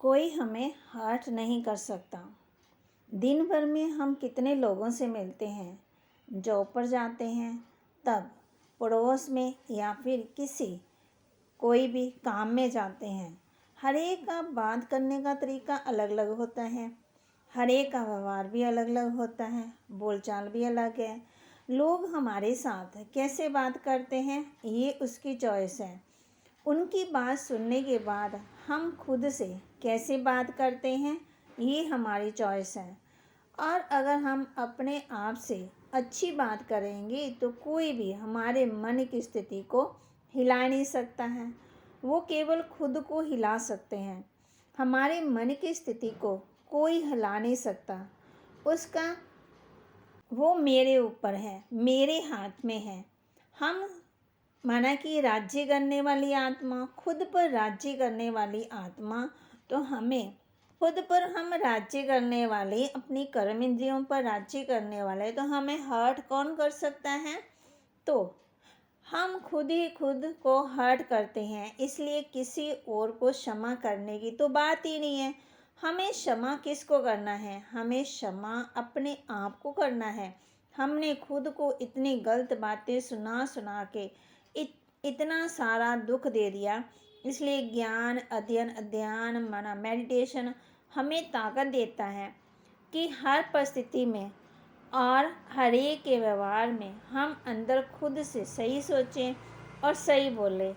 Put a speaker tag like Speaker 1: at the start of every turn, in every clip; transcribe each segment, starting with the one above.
Speaker 1: कोई हमें हर्ट नहीं कर सकता। दिन भर में हम कितने लोगों से मिलते हैं, जॉब पर जाते हैं, तब पड़ोस में या फिर कोई भी काम में जाते हैं। हर एक का बात करने का तरीका अलग अलग होता है, हर एक का व्यवहार भी अलग अलग होता है, बोलचाल भी अलग है। लोग हमारे साथ कैसे बात करते हैं ये उसकी चॉइस है। उनकी बात सुनने के बाद हम खुद से कैसे बात करते हैं ये हमारी चॉइस है। और अगर हम अपने आप से अच्छी बात करेंगे तो कोई भी हमारे मन की स्थिति को हिला नहीं सकता है। वो केवल खुद को हिला सकते हैं, हमारे मन की स्थिति को कोई हिला नहीं सकता। उसका वो मेरे ऊपर है, मेरे हाथ में है। हम माना कि राज्य करने वाली आत्मा, खुद पर राज्य करने वाली आत्मा, तो हमें खुद पर हम राज्य करने वाले, अपनी कर्म इंद्रियों पर राज्य करने वाले, तो हमें हर्ट कौन कर सकता है? तो हम खुद ही खुद को हर्ट करते हैं। इसलिए किसी और को क्षमा करने की तो बात ही नहीं है। हमें क्षमा किसको करना है? हमें क्षमा अपने आप को करना है। हमने खुद को इतनी गलत बातें सुना सुना के इतना सारा दुख दे दिया। इसलिए ज्ञान, अध्ययन माना मेडिटेशन हमें ताकत देता है कि हर परिस्थिति में और हर एक के व्यवहार में हम अंदर खुद से सही सोचें और सही बोलें।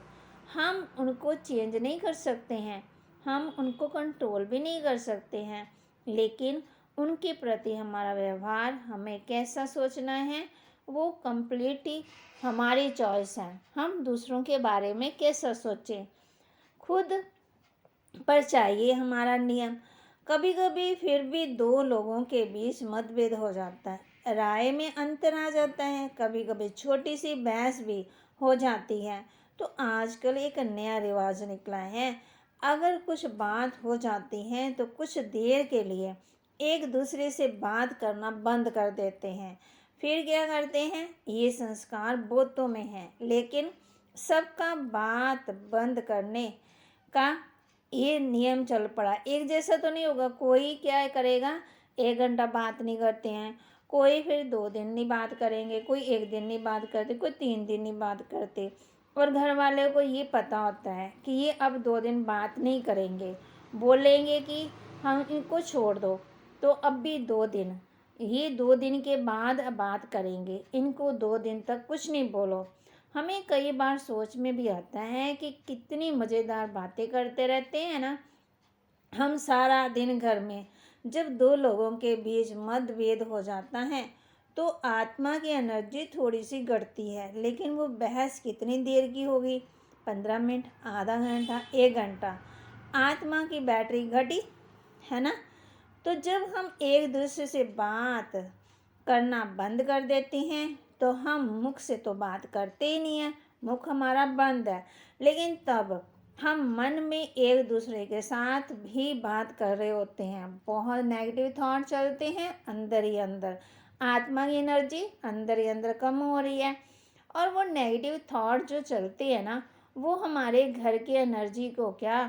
Speaker 1: हम उनको चेंज नहीं कर सकते हैं, हम उनको कंट्रोल भी नहीं कर सकते हैं, लेकिन उनके प्रति हमारा व्यवहार, हमें कैसा सोचना है, वो कंप्लीटली हमारी चॉइस है। हम दूसरों के बारे में कैसा सोचें, खुद पर चाहिए हमारा नियम। कभी कभी फिर भी दो लोगों के बीच मतभेद हो जाता है, राय में अंतर आ जाता है, कभी कभी छोटी सी बहस भी हो जाती है। तो आजकल एक नया रिवाज निकला है, अगर कुछ बात हो जाती है तो कुछ देर के लिए एक दूसरे से बात करना बंद कर देते हैं। फिर क्या करते हैं? ये संस्कार बहुतों में है, लेकिन सबका बात बंद करने का ये नियम चल पड़ा। एक जैसा तो नहीं होगा, कोई क्या करेगा, 1 घंटा बात नहीं करते हैं, कोई फिर 2 दिन नहीं बात करेंगे, कोई 1 दिन नहीं बात करते, कोई 3 दिन नहीं बात करते। और घर वाले को ये पता होता है कि ये अब 2 दिन बात नहीं करेंगे, बोलेंगे कि हम इनको छोड़ दो, तो अब भी 2 दिन, ये 2 दिन के बाद अब बात करेंगे, इनको 2 दिन तक कुछ नहीं बोलो। हमें कई बार सोच में भी आता है कि कितनी मज़ेदार बातें करते रहते हैं ना हम सारा दिन घर में। जब दो लोगों के बीच मतभेद हो जाता है तो आत्मा की एनर्जी थोड़ी सी घटती है, लेकिन वो बहस कितनी देर की होगी? 15 मिनट, आधा घंटा, 1 घंटा। आत्मा की बैटरी घटी है ना। तो जब हम एक दूसरे से बात करना बंद कर देते हैं तो हम मुख से तो बात करते ही नहीं है, मुख हमारा बंद है, लेकिन तब हम मन में एक दूसरे के साथ भी बात कर रहे होते हैं। बहुत नेगेटिव थॉट चलते हैं अंदर ही अंदर, आत्मा की एनर्जी अंदर ही अंदर कम हो रही है। और वो नेगेटिव थॉट जो चलते हैं ना, वो हमारे घर की एनर्जी को क्या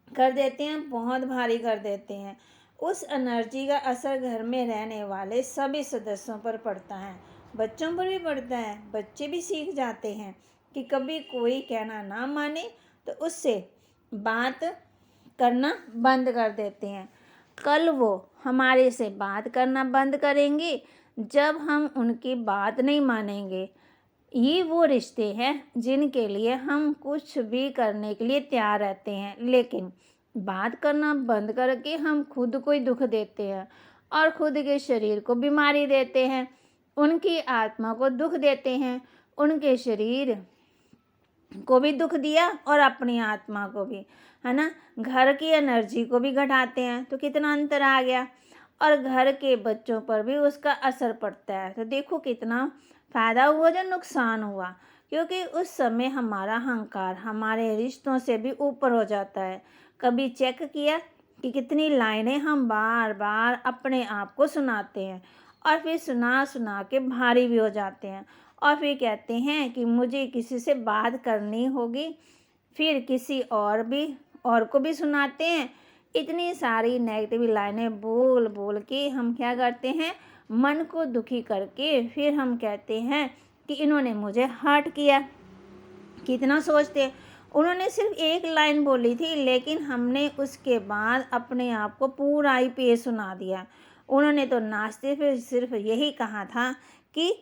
Speaker 1: कर देते हैं? बहुत भारी कर देते हैं। उस एनर्जी का असर घर में रहने वाले सभी सदस्यों पर पड़ता है, बच्चों पर भी पड़ता है। बच्चे भी सीख जाते हैं कि कभी कोई कहना ना माने तो उससे बात करना बंद कर देते हैं। कल वो हमारे से बात करना बंद करेंगे जब हम उनकी बात नहीं मानेंगे। ये वो रिश्ते हैं जिनके लिए हम कुछ भी करने के लिए तैयार रहते हैं, लेकिन बात करना बंद करके हम खुद को ही दुख देते हैं और खुद के शरीर को बीमारी देते हैं, उनकी आत्मा को दुख देते हैं, उनके शरीर को भी दुख दिया और अपनी आत्मा को भी, है ना। घर की एनर्जी को भी घटाते हैं, तो कितना अंतर आ गया। और घर के बच्चों पर भी उसका असर पड़ता है। तो देखो कितना फ़ायदा हुआ जो नुकसान हुआ, क्योंकि उस समय हमारा अहंकार हमारे रिश्तों से भी ऊपर हो जाता है। कभी चेक किया कि कितनी लाइनें हम बार बार अपने आप को सुनाते हैं और फिर सुना सुना के भारी भी हो जाते हैं और फिर कहते हैं कि मुझे किसी से बात करनी होगी, फिर किसी और को भी सुनाते हैं इतनी सारी नेगेटिव लाइनें बोल बोल के हम क्या करते हैं, मन को दुखी करके फिर हम कहते हैं कि इन्होंने मुझे हर्ट किया। कितना सोचते हैं, उन्होंने सिर्फ एक लाइन बोली थी लेकिन हमने उसके बाद अपने आप को पूरा ही पेज सुना दिया। उन्होंने तो नाचते फिर सिर्फ यही कहा था कि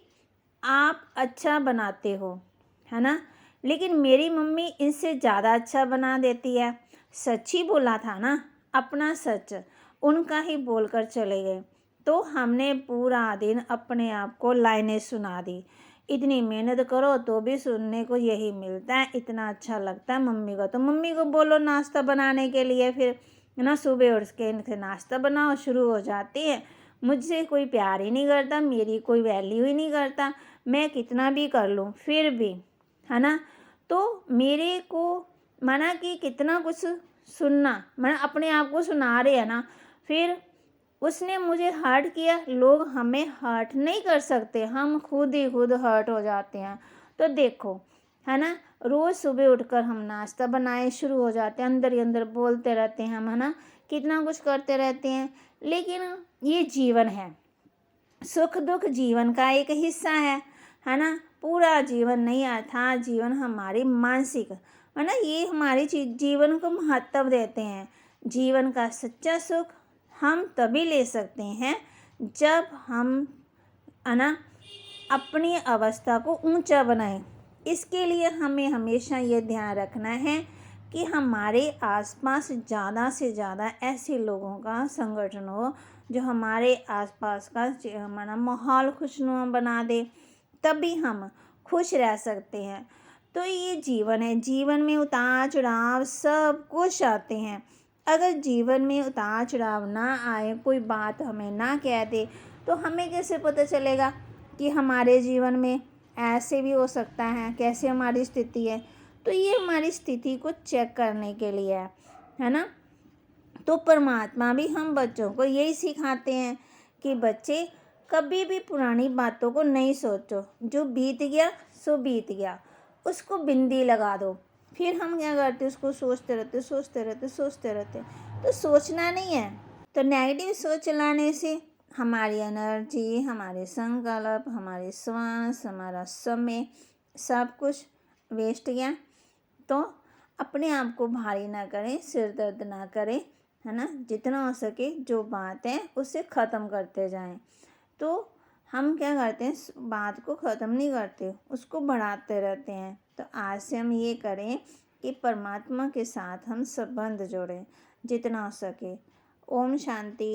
Speaker 1: आप अच्छा बनाते हो, है ना, लेकिन मेरी मम्मी इससे ज़्यादा अच्छा बना देती है। सच ही बोला था ना, अपना सच उनका ही बोलकर चले गए। तो हमने पूरा दिन अपने आप को लाइनें सुना दी। इतनी मेहनत करो तो भी सुनने को यही मिलता है, इतना अच्छा लगता है मम्मी को। तो मम्मी को बोलो नाश्ता बनाने के लिए, फिर ना सुबह उठ के इनसे नाश्ता बनाओ, शुरू हो जाती है, मुझसे कोई प्यार ही नहीं करता, मेरी कोई वैल्यू ही नहीं करता, मैं कितना भी कर लूँ फिर भी, है ना। तो मेरे को माना कि कितना कुछ सुनना, मैं अपने आप को सुना रहे हैं ना, फिर उसने मुझे हर्ट किया। लोग हमें हर्ट नहीं कर सकते, हम खुद ही खुद हर्ट हो जाते हैं। तो देखो, है ना, रोज़ सुबह उठकर हम नाश्ता बनाए शुरू हो जाते हैं, अंदर ही अंदर बोलते रहते हैं हम, है ना, कितना कुछ करते रहते हैं। लेकिन ये जीवन है, सुख दुख जीवन का एक हिस्सा है ना। पूरा जीवन नहीं, अर्थात जीवन हमारी मानसिक, है ना, ये हमारे जीवन को महत्व देते हैं। जीवन का सच्चा सुख हम तभी ले सकते हैं जब हम, है ना, अपनी अवस्था को ऊंचा बनाएं। इसके लिए हमें हमेशा ये ध्यान रखना है कि हमारे आसपास ज़्यादा से ज़्यादा ऐसे लोगों का संगठन हो जो हमारे आसपास का हमारा माहौल खुशनुमा बना दे, तभी हम खुश रह सकते हैं। तो ये जीवन है, जीवन में उतार चढ़ाव सब कुछ आते हैं। अगर जीवन में उतार चढ़ाव ना आए, कोई बात हमें ना कह दे, तो हमें कैसे पता चलेगा कि हमारे जीवन में ऐसे भी हो सकता है, कैसे हमारी स्थिति है। तो ये हमारी स्थिति को चेक करने के लिए है ना। तो परमात्मा भी हम बच्चों को यही सिखाते हैं कि बच्चे कभी भी पुरानी बातों को नहीं सोचो, जो बीत गया सो बीत गया, उसको बिंदी लगा दो। फिर हम क्या करते, उसको सोचते रहते। तो सोचना नहीं है। तो नेगेटिव सोच चलाने से हमारी एनर्जी, हमारे संकल्प, हमारे श्वास, हमारा समय सब कुछ वेस्ट गया। तो अपने आप को भारी ना करें, सिर दर्द ना करें, है ना, जितना हो सके जो बात है उसे ख़त्म करते जाएं। तो हम क्या करते हैं, बात को ख़त्म नहीं करते, उसको बढ़ाते रहते हैं। तो आज से हम ये करें कि परमात्मा के साथ हम संबंध जोड़ें जितना हो सके। ओम शांति।